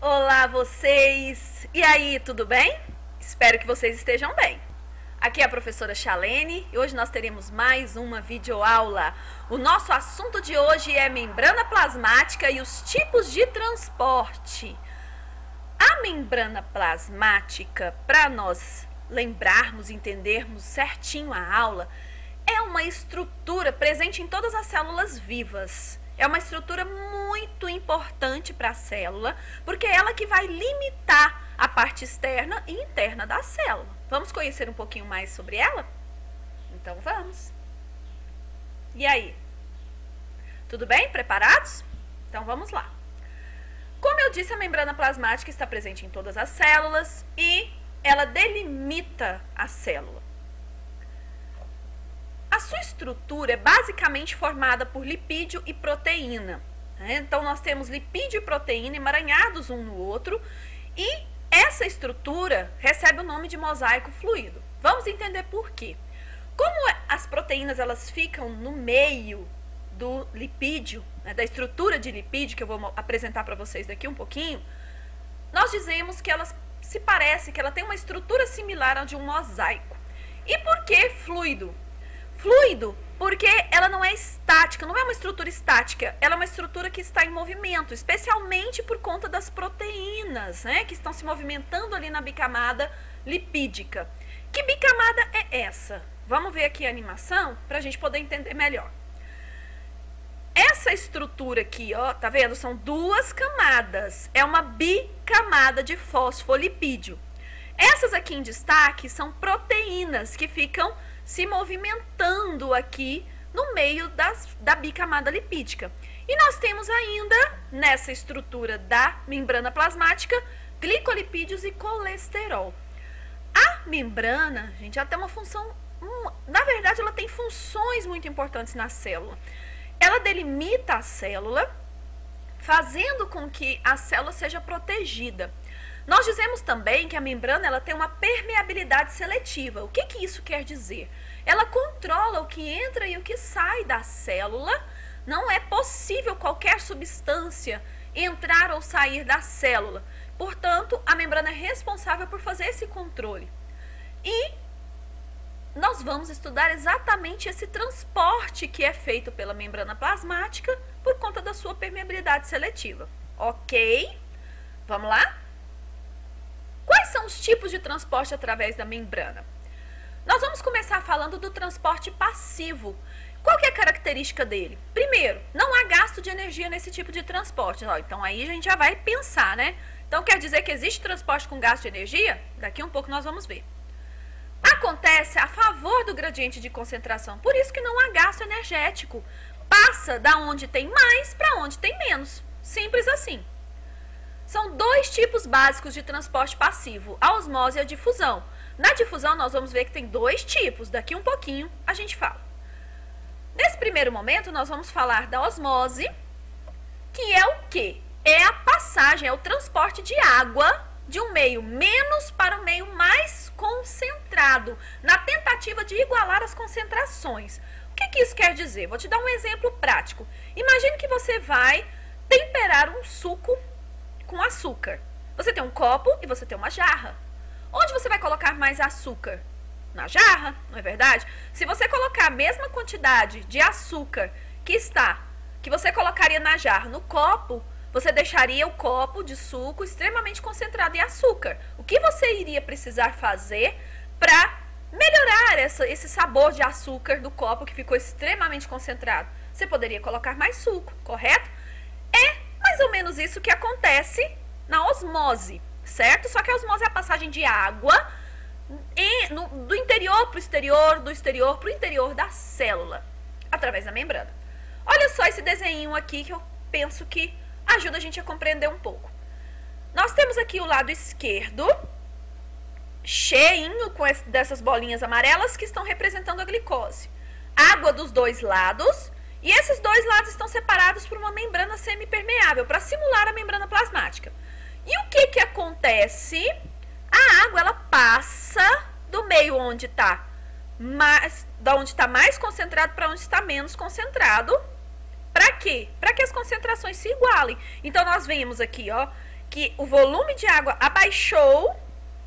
Olá vocês! E aí, tudo bem? Espero que vocês estejam bem. Aqui é a professora Chalene e hoje nós teremos mais uma videoaula. O nosso assunto de hoje é membrana plasmática e os tipos de transporte. A membrana plasmática, para nós lembrarmos e entendermos certinho a aula, é uma estrutura presente em todas as células vivas. É uma estrutura muito importante para a célula, porque é ela que vai limitar a parte externa e interna da célula. Vamos conhecer um pouquinho mais sobre ela? Então vamos! E aí? Tudo bem? Preparados? Então vamos lá. Como eu disse, a membrana plasmática está presente em todas as células e ela delimita a célula. A sua estrutura é basicamente formada por lipídio e proteína. Então, nós temos lipídio e proteína emaranhados um no outro e essa estrutura recebe o nome de mosaico fluido. Vamos entender por quê. Como as proteínas elas ficam no meio do lipídio, da estrutura de lipídio, que eu vou apresentar para vocês daqui um pouquinho, nós dizemos que elas se parecem, que ela tem uma estrutura similar à de um mosaico. E por que fluido? Fluido, porque ela não é estática, não é uma estrutura estática, ela é uma estrutura que está em movimento, especialmente por conta das proteínas, que estão se movimentando ali na bicamada lipídica. Que bicamada é essa? Vamos ver aqui a animação para a gente poder entender melhor. Essa estrutura aqui, ó, tá vendo? São duas camadas, é uma bicamada de fosfolipídio. Essas aqui em destaque são proteínas que ficam se movimentando aqui no meio da bicamada lipídica. E nós temos ainda, nessa estrutura da membrana plasmática, glicolipídios e colesterol. A membrana, gente, ela tem uma função, na verdade, ela tem funções muito importantes na célula. Ela delimita a célula, fazendo com que a célula seja protegida. Nós dizemos também que a membrana ela tem uma permeabilidade seletiva. O que isso quer dizer? Ela controla o que entra e o que sai da célula. Não é possível qualquer substância entrar ou sair da célula. Portanto, a membrana é responsável por fazer esse controle. E nós vamos estudar exatamente esse transporte que é feito pela membrana plasmática por conta da sua permeabilidade seletiva. Ok? Vamos lá? Quais são os tipos de transporte através da membrana? Nós vamos começar falando do transporte passivo. Qual que é a característica dele? Primeiro, não há gasto de energia nesse tipo de transporte. Então aí a gente já vai pensar, né? Então quer dizer que existe transporte com gasto de energia? Daqui um pouco nós vamos ver. Acontece a favor do gradiente de concentração, por isso que não há gasto energético. Passa da onde tem mais para onde tem menos. Simples assim. São dois tipos básicos de transporte passivo, a osmose e a difusão. Na difusão, nós vamos ver que tem dois tipos, daqui um pouquinho a gente fala. Nesse primeiro momento, nós vamos falar da osmose, que é o quê? É a passagem, é o transporte de água de um meio menos para um meio mais concentrado, na tentativa de igualar as concentrações. O que isso quer dizer? Vou te dar um exemplo prático. Imagine que você vai temperar um suco com açúcar. Você tem um copo e você tem uma jarra. Onde você vai colocar mais açúcar? Na jarra, não é verdade? Se você colocar a mesma quantidade de açúcar que você colocaria na jarra no copo, você deixaria o copo de suco extremamente concentrado em açúcar. O que você iria precisar fazer para melhorar esse sabor de açúcar do copo que ficou extremamente concentrado? Você poderia colocar mais suco, correto? É mais ou menos isso que acontece na osmose, certo? Só que a osmose é a passagem de água do interior para o exterior, do exterior para o interior da célula, através da membrana. Olha só esse desenho aqui que eu penso que ajuda a gente a compreender um pouco. Nós temos aqui o lado esquerdo, cheinho com dessas bolinhas amarelas que estão representando a glicose. Água dos dois lados. E esses dois lados estão separados por uma membrana semipermeável, para simular a membrana plasmática. E o que acontece? A água ela passa do meio onde está mais concentrado para onde está menos concentrado. Para quê? Para que as concentrações se igualem. Então, nós vemos aqui, ó, que o volume de água abaixou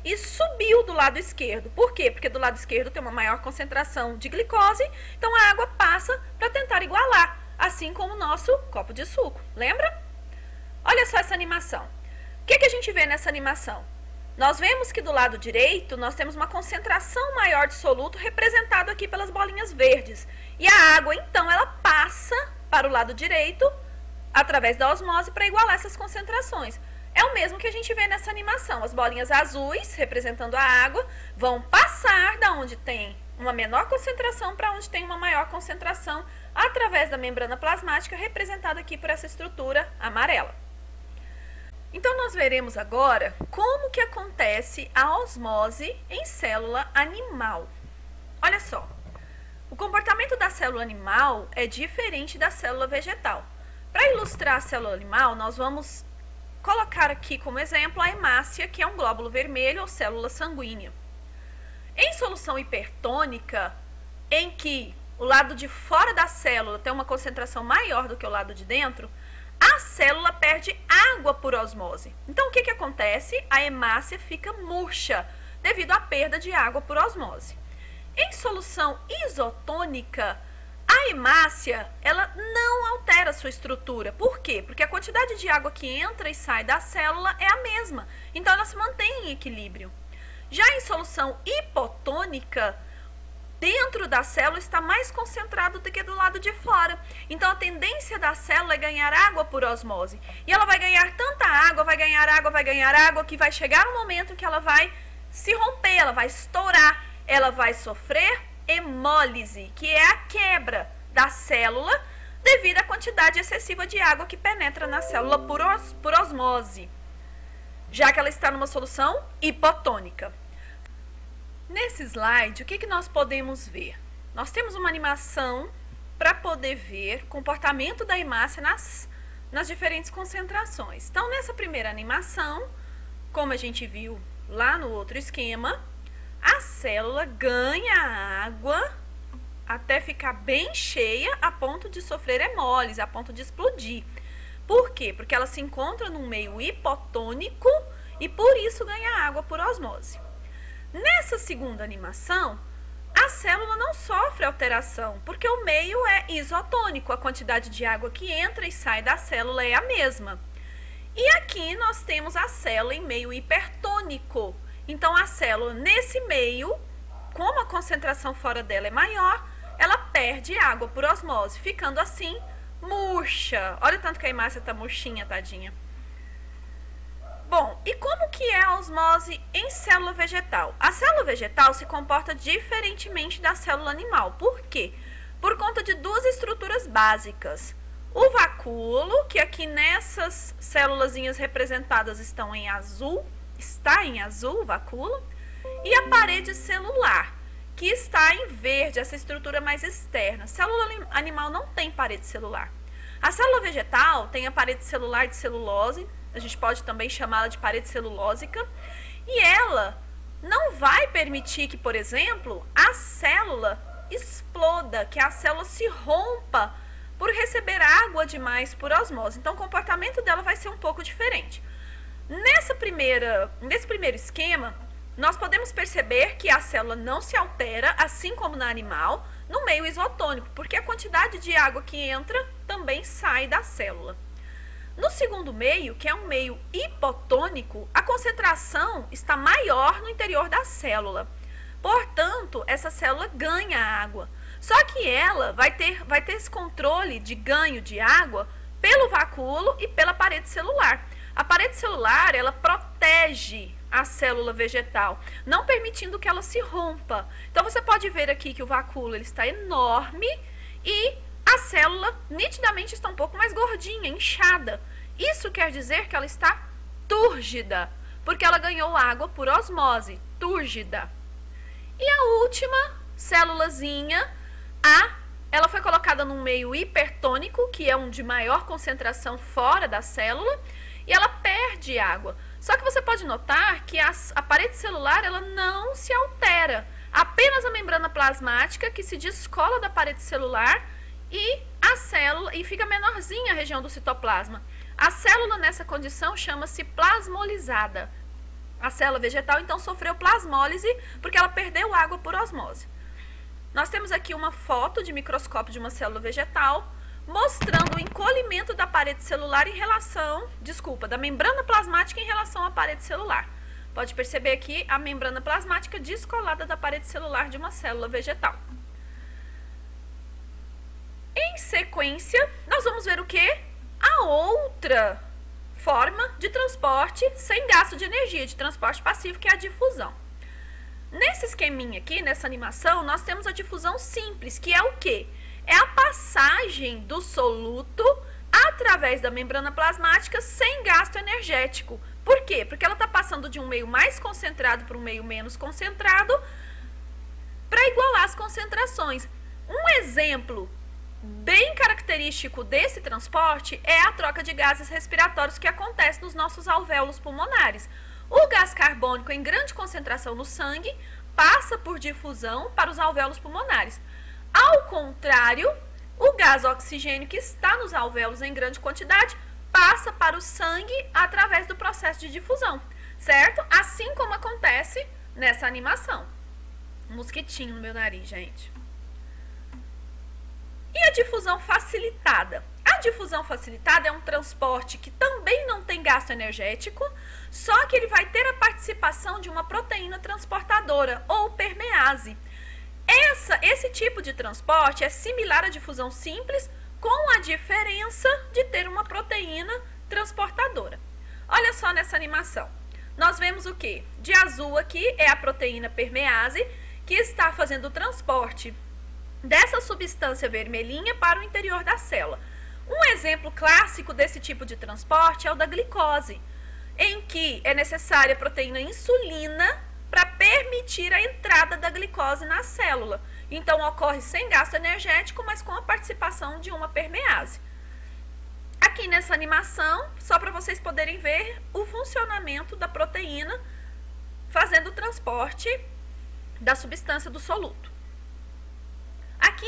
e subiu do lado esquerdo. Por quê? Porque do lado esquerdo tem uma maior concentração de glicose, então a água passa para tentar igualar, assim como o nosso copo de suco. Lembra? Olha só essa animação. O que a gente vê nessa animação? Nós vemos que do lado direito nós temos uma concentração maior de soluto representado aqui pelas bolinhas verdes. E a água, então, ela passa para o lado direito através da osmose para igualar essas concentrações. É o mesmo que a gente vê nessa animação. As bolinhas azuis, representando a água, vão passar da onde tem uma menor concentração para onde tem uma maior concentração através da membrana plasmática, representada aqui por essa estrutura amarela. Então, nós veremos agora como que acontece a osmose em célula animal. Olha só, o comportamento da célula animal é diferente da célula vegetal. Para ilustrar a célula animal, nós vamos colocar aqui como exemplo a hemácia, que é um glóbulo vermelho ou célula sanguínea. Em solução hipertônica, em que o lado de fora da célula tem uma concentração maior do que o lado de dentro, a célula perde água por osmose. Então, o que acontece? A hemácia fica murcha devido à perda de água por osmose. Em solução isotônica, a hemácia, ela não altera sua estrutura. Por quê? Porque a quantidade de água que entra e sai da célula é a mesma. Então, ela se mantém em equilíbrio. Já em solução hipotônica, dentro da célula está mais concentrado do que do lado de fora. Então, a tendência da célula é ganhar água por osmose. E ela vai ganhar tanta água, vai ganhar água, que vai chegar um momento em que ela vai se romper, ela vai estourar, ela vai sofrer hemólise, que é a quebra da célula devido à quantidade excessiva de água que penetra na célula por osmose, já que ela está numa solução hipotônica. Nesse slide, o que nós podemos ver? Nós temos uma animação para poder ver o comportamento da hemácia nas diferentes concentrações. Então, nessa primeira animação, como a gente viu lá no outro esquema, a célula ganha água até ficar bem cheia a ponto de sofrer hemólise, a ponto de explodir. Por quê? Porque ela se encontra num meio hipotônico e por isso ganha água por osmose. Nessa segunda animação, a célula não sofre alteração, porque o meio é isotônico, a quantidade de água que entra e sai da célula é a mesma. E aqui nós temos a célula em meio hipertônico. Então, a célula nesse meio, como a concentração fora dela é maior, ela perde água por osmose, ficando assim murcha. Olha o tanto que a hemácia está murchinha, tadinha. Bom, e como que é a osmose em célula vegetal? A célula vegetal se comporta diferentemente da célula animal. Por quê? Por conta de duas estruturas básicas. O vacúolo, que aqui nessas célulazinhas representadas estão em azul, está em azul o vacúolo, e a parede celular, que está em verde, essa estrutura mais externa. A célula animal não tem parede celular. A célula vegetal tem a parede celular de celulose, a gente pode também chamá-la de parede celulósica, e ela não vai permitir que, por exemplo, a célula exploda, que a célula se rompa por receber água demais por osmose. Então, o comportamento dela vai ser um pouco diferente. Nesse primeiro esquema, nós podemos perceber que a célula não se altera, assim como na animal, no meio isotônico, porque a quantidade de água que entra também sai da célula. No segundo meio, que é um meio hipotônico, a concentração está maior no interior da célula. Portanto, essa célula ganha água. Só que ela vai ter esse controle de ganho de água pelo vacúolo e pela parede celular. A parede celular, ela protege a célula vegetal, não permitindo que ela se rompa. Então, você pode ver aqui que o vacúolo ele está enorme e a célula nitidamente está um pouco mais gordinha, inchada. Isso quer dizer que ela está túrgida, porque ela ganhou água por osmose, túrgida. E a última célulazinha, ela foi colocada num meio hipertônico, que é um de maior concentração fora da célula, e ela perde água. Só que você pode notar que a parede celular ela não se altera. Apenas a membrana plasmática que se descola da parede celular e a célula e fica menorzinha a região do citoplasma. A célula nessa condição chama-se plasmolizada. A célula vegetal então sofreu plasmólise porque ela perdeu água por osmose. Nós temos aqui uma foto de microscópio de uma célula vegetal mostrando o encolhimento da parede celular da membrana plasmática em relação à parede celular. Pode perceber aqui a membrana plasmática descolada da parede celular de uma célula vegetal. Em sequência, nós vamos ver o que? A outra forma de transporte sem gasto de energia, de transporte passivo, que é a difusão. Nesse esqueminha aqui, nessa animação, nós temos a difusão simples, que é o quê? É a passagem do soluto através da membrana plasmática sem gasto energético. Por quê? Porque ela está passando de um meio mais concentrado para um meio menos concentrado para igualar as concentrações. Um exemplo bem característico desse transporte é a troca de gases respiratórios que acontece nos nossos alvéolos pulmonares. O gás carbônico em grande concentração no sangue passa por difusão para os alvéolos pulmonares. Ao contrário, o gás oxigênio que está nos alvéolos em grande quantidade passa para o sangue através do processo de difusão, certo? Assim como acontece nessa animação. Um mosquitinho no meu nariz, gente. E a difusão facilitada? A difusão facilitada é um transporte que também não tem gasto energético, só que ele vai ter a participação de uma proteína transportadora, ou permease. Esse tipo de transporte é similar à difusão simples, com a diferença de ter uma proteína transportadora. Olha só nessa animação. Nós vemos o que? De azul aqui é a proteína permease, que está fazendo o transporte dessa substância vermelhinha para o interior da célula. Um exemplo clássico desse tipo de transporte é o da glicose, em que é necessária a proteína insulina para permitir a entrada da glicose na célula. Então, ocorre sem gasto energético, mas com a participação de uma permease. Aqui nessa animação, só para vocês poderem ver o funcionamento da proteína fazendo o transporte da substância do soluto. Aqui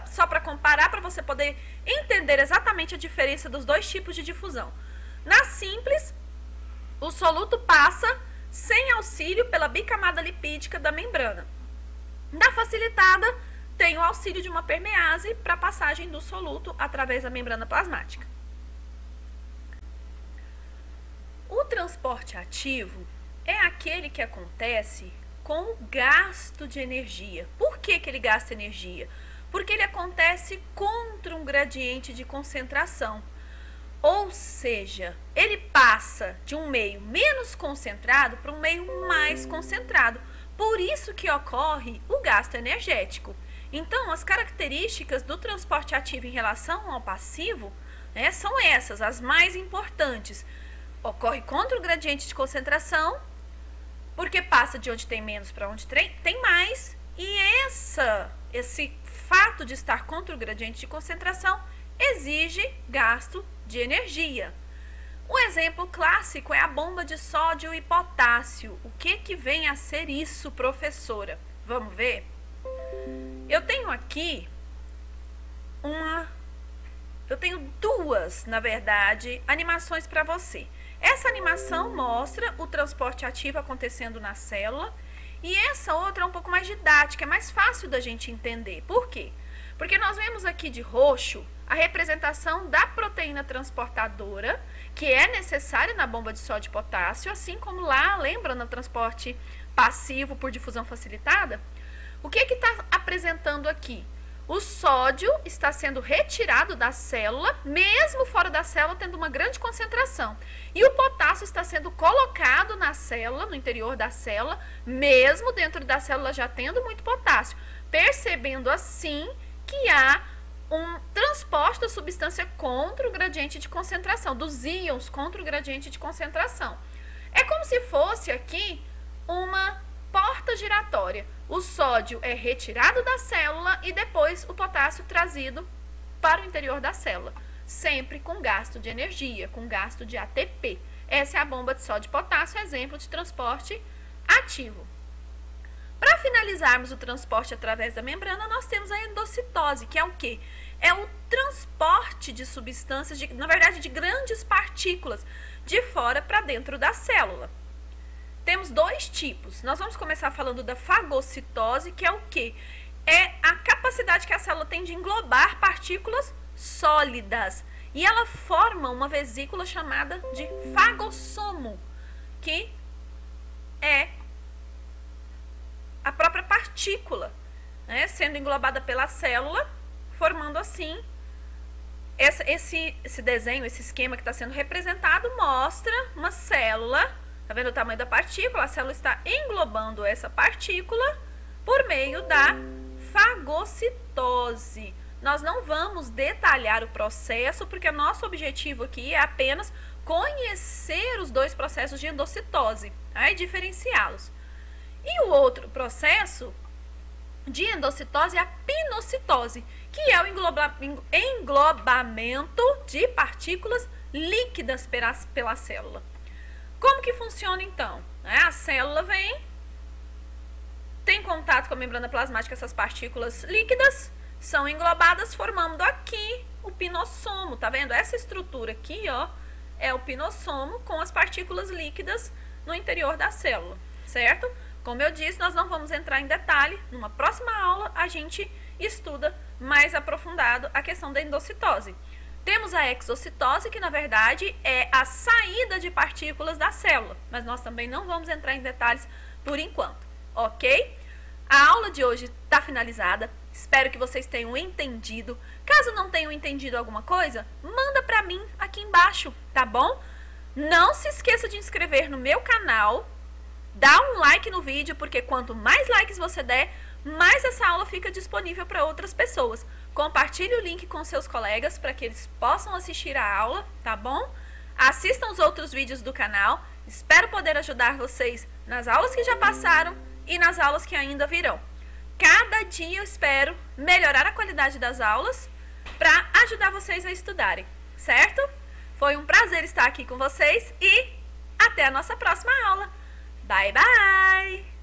só para comparar, para você poder entender exatamente a diferença dos dois tipos de difusão. Na simples, o soluto passa sem auxílio pela bicamada lipídica da membrana. Na facilitada, tem o auxílio de uma permease para a passagem do soluto através da membrana plasmática. O transporte ativo é aquele que acontece com o gasto de energia. Por que ele gasta energia? Porque ele acontece contra um gradiente de concentração. Ou seja, ele passa de um meio menos concentrado para um meio mais concentrado. Por isso que ocorre o gasto energético. Então, as características do transporte ativo em relação ao passivo, são essas, as mais importantes. Ocorre contra o gradiente de concentração, porque passa de onde tem menos para onde tem mais, e esse fato de estar contra o gradiente de concentração exige gasto de energia. Um exemplo clássico é a bomba de sódio e potássio. O que vem a ser isso, professora? Vamos ver? Eu tenho aqui duas, na verdade, animações para você. Essa animação mostra o transporte ativo acontecendo na célula e essa outra é um pouco mais didática, é mais fácil da gente entender. Por quê? Porque nós vemos aqui de roxo a representação da proteína transportadora, que é necessária na bomba de sódio e potássio, assim como lá, lembra, no transporte passivo por difusão facilitada? O que está apresentando aqui? O sódio está sendo retirado da célula, mesmo fora da célula, tendo uma grande concentração. E o potássio está sendo colocado na célula, no interior da célula, mesmo dentro da célula já tendo muito potássio. Percebendo assim que há um transporte da substância contra o gradiente de concentração, dos íons contra o gradiente de concentração. É como se fosse aqui uma porta giratória. O sódio é retirado da célula e depois o potássio trazido para o interior da célula, sempre com gasto de energia, com gasto de ATP. Essa é a bomba de sódio e potássio, exemplo de transporte ativo. Para finalizarmos o transporte através da membrana, nós temos a endocitose, que é o quê? é o transporte de substâncias, na verdade, de grandes partículas, de fora para dentro da célula. Temos dois tipos. Nós vamos começar falando da fagocitose, que é o quê? É a capacidade que a célula tem de englobar partículas sólidas. E ela forma uma vesícula chamada de fagossomo, que é a própria partícula, né, sendo englobada pela célula, formando assim esse desenho, esse esquema que está sendo representado, mostra uma célula. Tá vendo o tamanho da partícula? A célula está englobando essa partícula por meio da fagocitose. Nós não vamos detalhar o processo, porque nosso objetivo aqui é apenas conhecer os dois processos de endocitose, tá? E diferenciá-los. E o outro processo de endocitose é a pinocitose, que é o englobamento de partículas líquidas pela célula. Como que funciona então? A célula tem contato com a membrana plasmática, essas partículas líquidas são englobadas, formando aqui o pinossomo, tá vendo? Essa estrutura aqui, ó, é o pinossomo com as partículas líquidas no interior da célula, certo? Como eu disse, nós não vamos entrar em detalhe. Numa próxima aula, a gente estuda mais aprofundado a questão da endocitose. Temos a exocitose, que na verdade é a saída de partículas da célula, mas nós também não vamos entrar em detalhes por enquanto, ok? A aula de hoje está finalizada, espero que vocês tenham entendido. Caso não tenham entendido alguma coisa, manda para mim aqui embaixo, tá bom? Não se esqueça de inscrever no meu canal, dá um like no vídeo, porque quanto mais likes você der, mais essa aula fica disponível para outras pessoas. Compartilhe o link com seus colegas para que eles possam assistir a aula, tá bom? Assistam os outros vídeos do canal. Espero poder ajudar vocês nas aulas que já passaram e nas aulas que ainda virão. Cada dia eu espero melhorar a qualidade das aulas para ajudar vocês a estudarem, certo? Foi um prazer estar aqui com vocês e até a nossa próxima aula. Bye, bye!